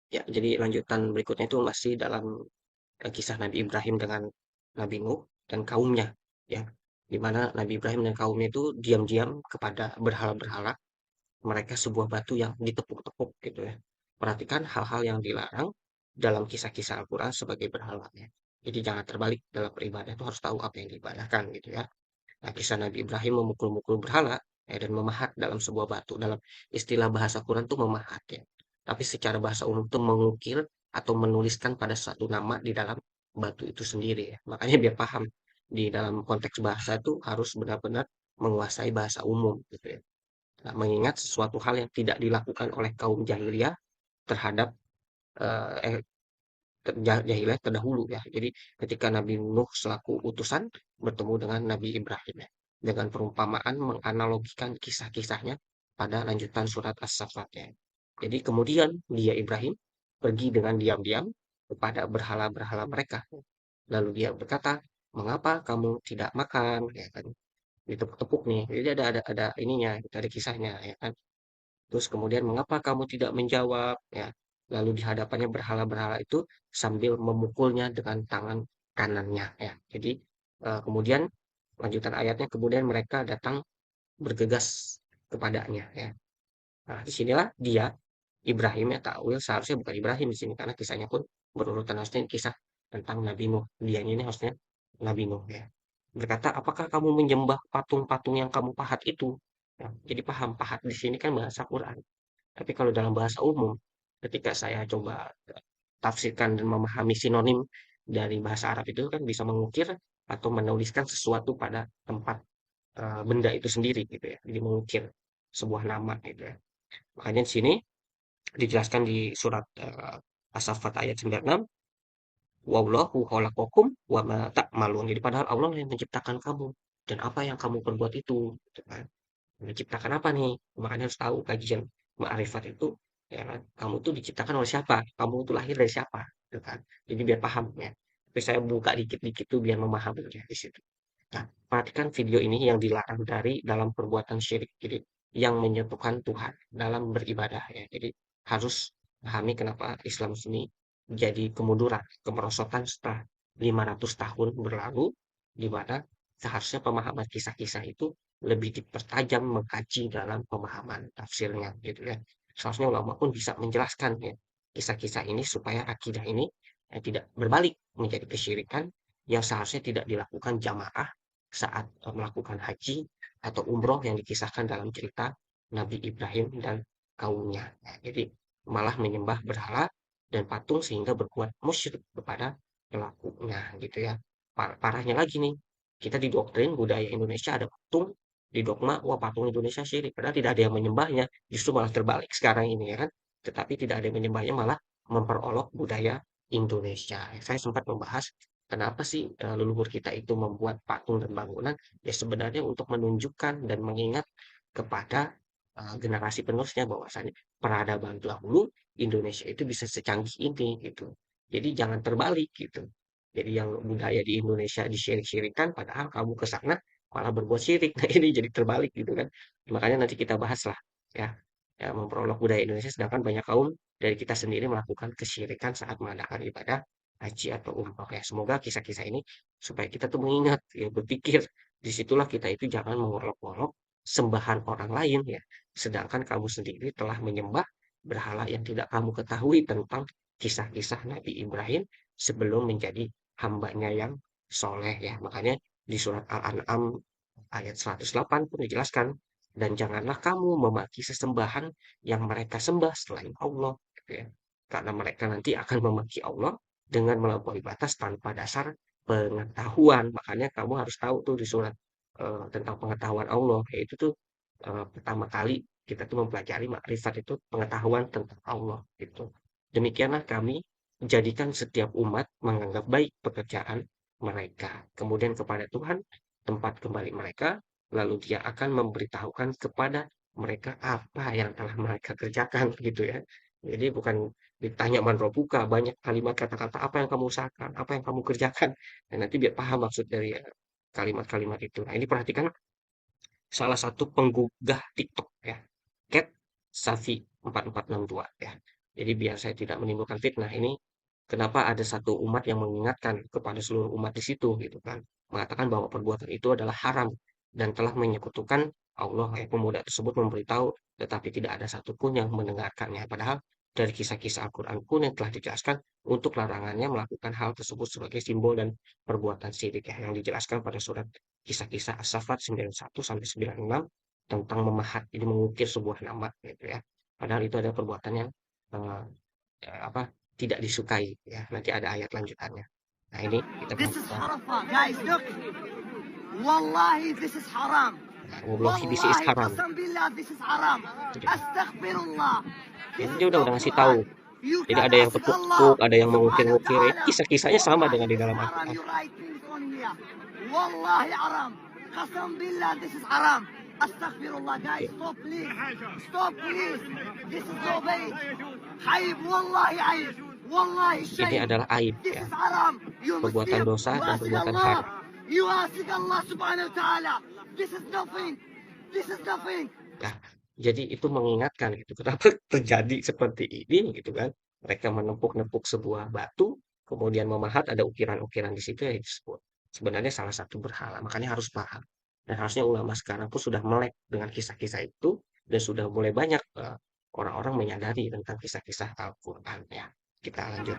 Ya, jadi lanjutan berikutnya itu masih dalam kisah Nabi Ibrahim dengan Nabi Nuh dan kaumnya, ya. Di mana Nabi Ibrahim dan kaumnya itu diam-diam kepada berhala-berhala, mereka sebuah batu yang ditepuk-tepuk gitu ya. Perhatikan hal-hal yang dilarang dalam kisah-kisah Al-Quran sebagai berhala ya. Jadi jangan terbalik dalam beribadah itu harus tahu apa yang diibadahkan gitu ya. Nah, kisah Nabi Ibrahim memukul-mukul berhala ya, dan memahat dalam sebuah batu. Dalam istilah bahasa Quran itu memahat ya. Tapi secara bahasa umum itu mengukir atau menuliskan pada suatu nama di dalam batu itu sendiri ya. Makanya biar paham di dalam konteks bahasa itu harus benar-benar menguasai bahasa umum gitu ya. Nah, mengingat sesuatu hal yang tidak dilakukan oleh kaum jahiliyah terhadap eh, jahiliyah terdahulu ya. Jadi ketika Nabi Nuh selaku utusan bertemu dengan Nabi Ibrahim ya, dengan perumpamaan menganalogikan kisah-kisahnya pada lanjutan surat As-Saffat ya. Jadi kemudian dia Ibrahim pergi dengan diam-diam kepada berhala-berhala mereka. Lalu dia berkata, mengapa kamu tidak makan? Ya kan, ditepuk-tepuk nih. Jadi ada ininya, ada kisahnya ya kan. Terus kemudian mengapa kamu tidak menjawab? Ya, lalu di hadapannya berhala-berhala itu sambil memukulnya dengan tangan kanannya. Ya, jadi kemudian lanjutan ayatnya kemudian mereka datang bergegas kepadanya. Ya, nah disinilah dia Ibrahim ya takwil seharusnya bukan Ibrahim di sini karena kisahnya pun berurutan harusnya kisah tentang Nabi Nuh. Dianya ini harusnya Nabi Nuh ya. Berkata, apakah kamu menyembah patung-patung yang kamu pahat itu? Ya, jadi paham pahat di sini kan bahasa Quran. Tapi kalau dalam bahasa umum, ketika saya coba tafsirkan dan memahami sinonim dari bahasa Arab itu kan bisa mengukir atau menuliskan sesuatu pada tempat benda itu sendiri gitu ya. Jadi mengukir sebuah nama gitu ya. Makanya di sini dijelaskan di surat As-Saffat ayat 96, wallahu khalaqakum wa ma ta'malun. Jadi padahal Allah yang menciptakan kamu dan apa yang kamu perbuat itu gitu kan. Menciptakan apa nih? Makanya harus tahu kajian ma'rifat itu ya kan. Kamu tuh diciptakan oleh siapa? Kamu tuh lahir dari siapa? Gitu kan. Jadi biar paham ya. Tapi saya buka dikit-dikit tuh biar memahami ya di situ. Nah, perhatikan video ini yang dilarang dari dalam perbuatan syirik. Jadi yang menyatukan Tuhan dalam beribadah ya. Jadi harus pahami kenapa Islam sini jadi kemunduran, kemerosotan setelah 500 tahun berlalu di mana seharusnya pemahaman kisah-kisah itu lebih dipertajam mengkaji dalam pemahaman tafsirnya gitu ya. Seharusnya ulama pun bisa menjelaskan ya kisah-kisah ini supaya akidah ini tidak berbalik menjadi kesyirikan yang seharusnya tidak dilakukan jamaah saat melakukan haji atau umroh yang dikisahkan dalam cerita Nabi Ibrahim dan kaumnya. Nah, jadi malah menyembah berhala dan patung sehingga berbuat musyrik kepada pelakunya gitu ya. Parahnya lagi nih, kita didoktrin budaya Indonesia ada patung, di dogma, wah patung Indonesia syirik. Padahal tidak ada yang menyembahnya, justru malah terbalik sekarang ini ya kan. Tetapi tidak ada yang menyembahnya malah memperolok budaya Indonesia. Saya sempat membahas kenapa sih leluhur kita itu membuat patung dan bangunan, ya sebenarnya untuk menunjukkan dan mengingat kepada generasi penerusnya bahwasanya peradaban dahulu Indonesia itu bisa secanggih ini gitu. Jadi jangan terbalik gitu. Jadi yang budaya di Indonesia disyirik-syirikan, padahal kamu ke sana malah berbuat syirik. Nah ini jadi terbalik gitu kan. Makanya nanti kita bahas lah ya, ya memperolok budaya Indonesia, sedangkan banyak kaum dari kita sendiri melakukan kesyirikan saat mengadakan ibadah haji atau umroh ya. Semoga kisah-kisah ini supaya kita tuh mengingat ya berpikir disitulah kita itu jangan mengolok-olok sembahan orang lain ya. Sedangkan kamu sendiri telah menyembah berhala yang tidak kamu ketahui tentang kisah-kisah Nabi Ibrahim sebelum menjadi hambanya yang soleh ya. Makanya di surat Al-An'am ayat 108 pun dijelaskan, dan janganlah kamu memaki sesembahan yang mereka sembah selain Allah. Gitu ya. Karena mereka nanti akan memaki Allah dengan melampaui batas tanpa dasar pengetahuan. Makanya kamu harus tahu tuh di surat tentang pengetahuan Allah. Yaitu tuh pertama kali kita tuh mempelajari makrifat itu pengetahuan tentang Allah. Gitu. Demikianlah kami jadikan setiap umat menganggap baik pekerjaan mereka. Kemudian kepada Tuhan tempat kembali mereka, lalu dia akan memberitahukan kepada mereka apa yang telah mereka kerjakan gitu ya. Jadi bukan ditanya man robuka, banyak kalimat kata-kata apa yang kamu usahakan, apa yang kamu kerjakan. Dan nanti biar paham maksud dari kalimat-kalimat itu. Nah, ini perhatikan salah satu penggugah TikTok ya. Cat Safi 4462 ya. Jadi biar saya tidak menimbulkan fitnah. Ini kenapa ada satu umat yang mengingatkan kepada seluruh umat di situ gitu kan. Mengatakan bahwa perbuatan itu adalah haram dan telah menyekutukan Allah. Pemuda tersebut memberitahu tetapi tidak ada satupun yang mendengarkannya. Padahal dari kisah-kisah Al-Quran pun yang telah dijelaskan untuk larangannya melakukan hal tersebut sebagai simbol dan perbuatan syirik ya, yang dijelaskan pada surat kisah-kisah As-Saffat 91 sampai 96 tentang memahat, jadi mengukir sebuah nama gitu ya. Padahal itu ada perbuatan yang eh, apa tidak disukai ya. Nanti ada ayat lanjutannya. Nah, ini kita This is bahas. Arafah, guys. Look, wallahi, this is haram. Nah, wallahi this is Wallahi, haram. qasam billah, this is haram. Jadi, Astaghfirullah. ya, This is dia udah not ngasih tahu. Quran. You Jadi can ada yang ask tepuk-tepuk, Allah ada yang subhanahu wa mengukir-ngukir. ta'ala. Kisah-kisahnya sama Wallahi, dengan di this is dalam haram. Al-Quran. You write things on here. Wallahi haram. Qasam billah, this is haram. Astaghfirullah, guys. Oke. Stop, please. Stop, please. This is no bait. Haib, wallahi haib. Wallahi Ini shame. adalah aib This ya, is haram. You perbuatan Muslim. dosa You dan ask perbuatan Allah. haram. You ask Allah subhanahu wa ta'ala. This is nothing. This is nothing. Nah, jadi itu mengingatkan gitu, kenapa terjadi seperti ini gitu kan. Mereka menepuk-nepuk sebuah batu, kemudian memahat ada ukiran-ukiran di situ yang disebut. Sebenarnya salah satu berhala, makanya harus paham. Dan harusnya ulama sekarang pun sudah melek dengan kisah-kisah itu dan sudah mulai banyak orang-orang menyadari tentang kisah-kisah Al-Quran ya. Kita lanjut.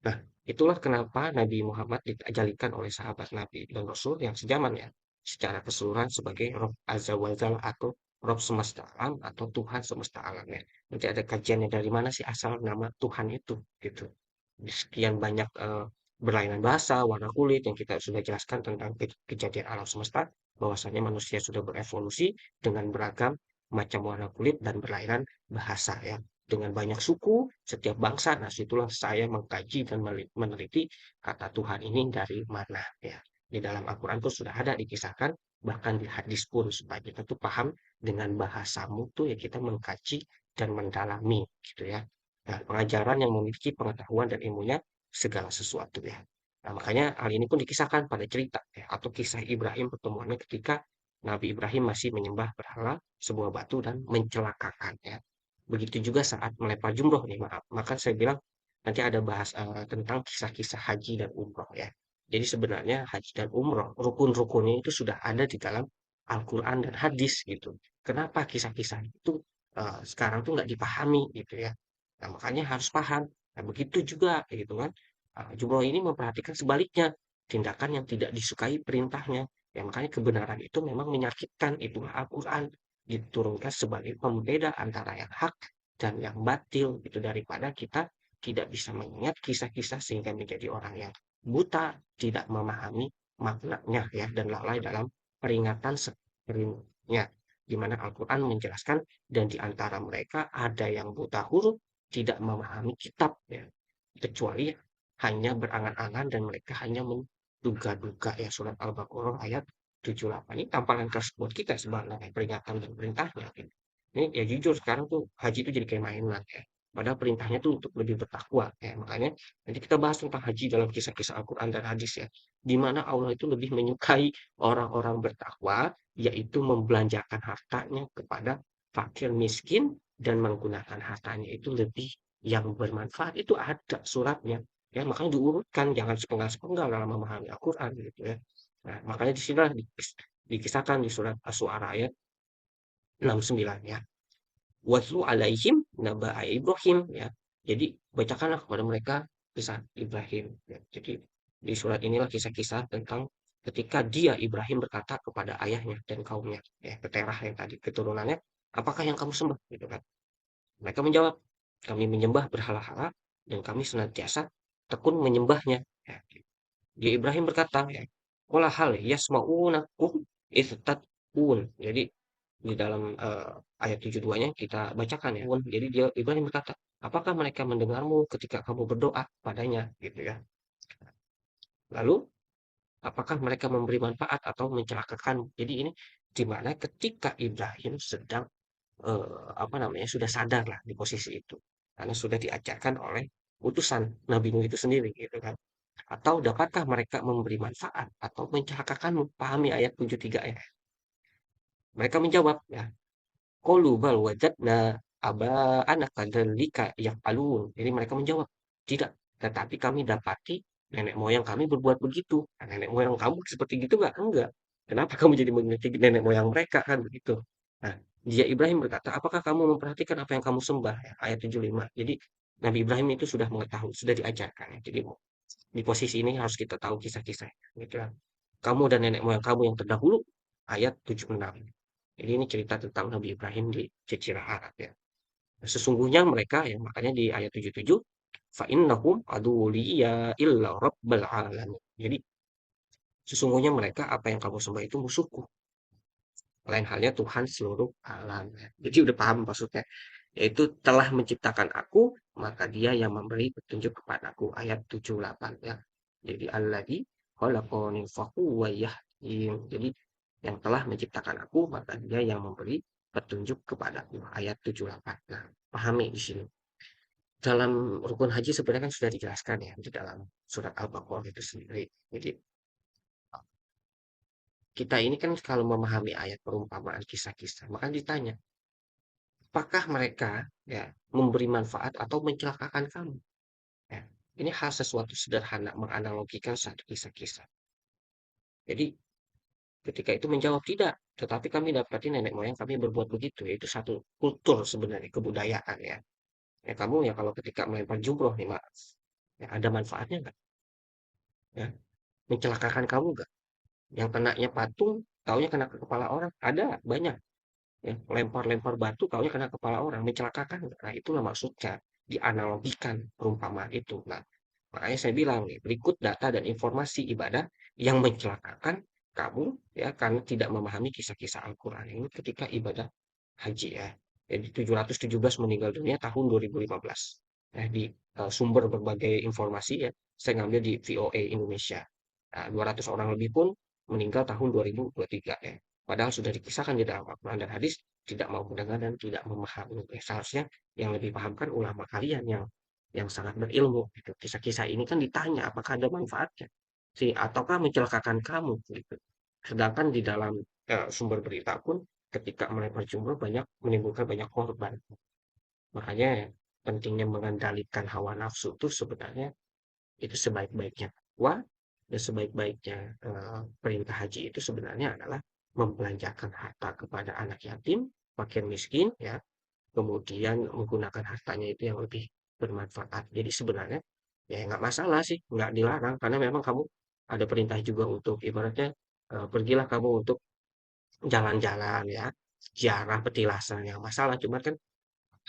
Nah, itulah kenapa Nabi Muhammad dijalikan oleh sahabat Nabi dan Rasul yang sejaman ya, secara keseluruhan sebagai Rob Azza wa Jalla atau Rob semesta alam atau Tuhan semesta alam ya. Nanti ada kajiannya dari mana sih asal nama Tuhan itu gitu. Di sekian banyak berlainan bahasa, warna kulit yang kita sudah jelaskan tentang kejadian alam semesta, bahwasanya manusia sudah berevolusi dengan beragam macam warna kulit dan berlainan bahasa ya dengan banyak suku, setiap bangsa. Nah, situlah saya mengkaji dan meneliti kata Tuhan ini dari mana ya. Di dalam Al-Quran pun sudah ada dikisahkan, bahkan di hadis pun supaya kita tuh paham dengan bahasamu tuh ya kita mengkaji dan mendalami gitu ya. Nah, pengajaran yang memiliki pengetahuan dan ilmunya segala sesuatu ya. Nah, makanya hal ini pun dikisahkan pada cerita ya, atau kisah Ibrahim pertemuannya ketika Nabi Ibrahim masih menyembah berhala sebuah batu dan mencelakakan ya. Begitu juga saat melempar jumroh nih, maaf. Maka saya bilang nanti ada bahas tentang kisah-kisah haji dan umroh ya. Jadi sebenarnya haji dan umroh, rukun-rukunnya itu sudah ada di dalam Al-Quran dan hadis gitu. Kenapa kisah-kisah itu sekarang tuh nggak dipahami gitu ya. Nah, makanya harus paham. Nah, begitu juga gitu kan. Jumroh ini memperhatikan sebaliknya, tindakan yang tidak disukai perintahnya. Ya, makanya kebenaran itu memang menyakitkan, itulah Al-Quran diturunkan sebagai pembeda antara yang hak dan yang batil gitu daripada kita tidak bisa mengingat kisah-kisah sehingga menjadi orang yang buta, tidak memahami maknanya ya dan lalai dalam peringatan sebelumnya di mana Al-Quran menjelaskan dan di antara mereka ada yang buta huruf, tidak memahami kitab ya, kecuali hanya berangan-angan dan mereka hanya menduga-duga ya surat Al-Baqarah ayat 78 ini tamparan keras buat kita sebenarnya peringatan dan perintahnya gitu. Ini ya jujur sekarang tuh haji itu jadi kayak mainan ya. Padahal perintahnya tuh untuk lebih bertakwa ya. Makanya nanti kita bahas tentang haji dalam kisah-kisah Al-Quran dan hadis ya. Di mana Allah itu lebih menyukai orang-orang bertakwa yaitu membelanjakan hartanya kepada fakir miskin dan menggunakan hartanya itu lebih yang bermanfaat itu ada suratnya ya makanya diurutkan jangan sepenggal-sepenggal dalam memahami Al-Quran gitu ya. Nah, makanya di sini dikisahkan di surat Asy-Syu'ara ayat 69 ya. Watlu alaihim naba'a Ibrahim ya. Jadi bacakanlah kepada mereka kisah Ibrahim ya. Jadi di surat inilah kisah-kisah tentang ketika dia Ibrahim berkata kepada ayahnya dan kaumnya ya, Keterah yang tadi keturunannya, apakah yang kamu sembah gitu kan. Mereka menjawab, kami menyembah berhala-hala dan kami senantiasa tekun menyembahnya ya. Dia Ibrahim berkata ya, "Qala hal yasma'unakum idh tad'un." Jadi di dalam ayat 72-nya kita bacakan ya. Jadi dia Ibrahim berkata, "Apakah mereka mendengarmu ketika kamu berdoa padanya?" gitu ya. Lalu apakah mereka memberi manfaat atau mencelakakan? Jadi ini di mana ketika Ibrahim sedang apa namanya sudah sadar lah di posisi itu karena sudah diajarkan oleh utusan Nabi Nuh itu sendiri gitu kan. Atau dapatkah mereka memberi manfaat atau mencelakakanmu? Pahami ayat 73 ya. Mereka menjawab ya, qalu bal wajadna aba'ana kadzalika yaf'alun. Jadi mereka menjawab, "Tidak, tetapi kami dapati nenek moyang kami berbuat begitu." Nah, nenek moyang kamu seperti gitu nggak? Enggak. Kenapa kamu jadi mengikuti nenek moyang mereka kan begitu. Nah, dia Ibrahim berkata, "Apakah kamu memperhatikan apa yang kamu sembah?" Ya, ayat 75. Jadi Nabi Ibrahim itu sudah mengetahui, sudah diajarkan ya. Jadi di posisi ini harus kita tahu kisah-kisahnya. Gitu ya. Kamu dan nenek moyang kamu yang terdahulu, ayat 76. Jadi ini cerita tentang Nabi Ibrahim di Jazirah Arab ya. Sesungguhnya mereka ya, makanya di ayat 77, fa'innahum aduliya illa rabbal alamin. Jadi sesungguhnya mereka apa yang kamu sembah itu musuhku. Lain halnya Tuhan seluruh alam. Ya. Jadi udah paham maksudnya. Yaitu telah menciptakan aku, maka dia yang memberi petunjuk kepadaku. Ayat 78 ya. Jadi alladzi khalaqani fahuwa yahdin. Jadi yang telah menciptakan aku, maka dia yang memberi petunjuk kepadaku. Ayat 78. Nah, pahami di sini. Dalam rukun haji sebenarnya kan sudah dijelaskan ya di dalam surat Al-Baqarah itu sendiri. Jadi kita ini kan kalau memahami ayat perumpamaan kisah-kisah, maka ditanya, apakah mereka ya memberi manfaat atau mencelakakan kamu? Ya, ini hal sesuatu sederhana menganalogikan satu kisah-kisah. Jadi ketika itu menjawab tidak, tetapi kami dapati nenek moyang kami berbuat begitu. Itu satu kultur sebenarnya kebudayaan ya. Ya kamu ya kalau ketika melempar jumroh nih maaf, ya ada manfaatnya nggak? Ya, mencelakakan kamu nggak? Yang kenanya patung, taunya kena ke kepala orang. Ada, banyak. Ya, lempar-lempar batu, taunya kena kepala orang. Mencelakakan. Nah, itulah maksudnya. Dianalogikan perumpamaan itu. Nah, makanya saya bilang nih, berikut data dan informasi ibadah yang mencelakakan kamu ya karena tidak memahami kisah-kisah Al-Quran ini ketika ibadah haji ya. Jadi 717 meninggal dunia tahun 2015. Nah, di sumber berbagai informasi ya, saya ngambil di VOA Indonesia. Nah, 200 orang lebih pun meninggal tahun 2023 ya. Padahal sudah dikisahkan di dalam Al-Quran dan hadis tidak mau mendengar dan tidak memahami. Seharusnya yang lebih pahamkan ulama kalian yang sangat berilmu gitu. Kisah-kisah ini kan ditanya apakah ada manfaatnya ataukah mencelakakan kamu gitu. Sedangkan di dalam sumber berita pun ketika melempar jumroh banyak menimbulkan banyak korban. Makanya pentingnya mengendalikan hawa nafsu itu sebenarnya itu sebaik-baiknya takwa dan sebaik-baiknya perintah haji itu sebenarnya adalah membelanjakan harta kepada anak yatim, fakir miskin ya, kemudian menggunakan hartanya itu yang lebih bermanfaat. Jadi sebenarnya ya nggak masalah sih, nggak dilarang karena memang kamu ada perintah juga untuk ibaratnya pergilah kamu untuk jalan-jalan ya, ziarah petilasan yang masalah. Cuma kan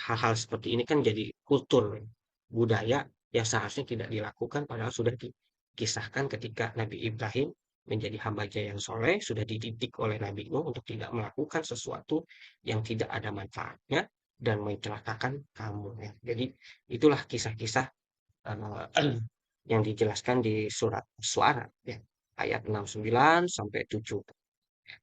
hal-hal seperti ini kan jadi kultur budaya yang seharusnya tidak dilakukan padahal sudah dikisahkan ketika Nabi Ibrahim menjadi hambanya yang soleh sudah dididik oleh Nabi Nuh untuk tidak melakukan sesuatu yang tidak ada manfaatnya dan mencelakakan kamu ya. Jadi itulah kisah-kisah yang dijelaskan di surat Suara ya ayat 69 sampai 70.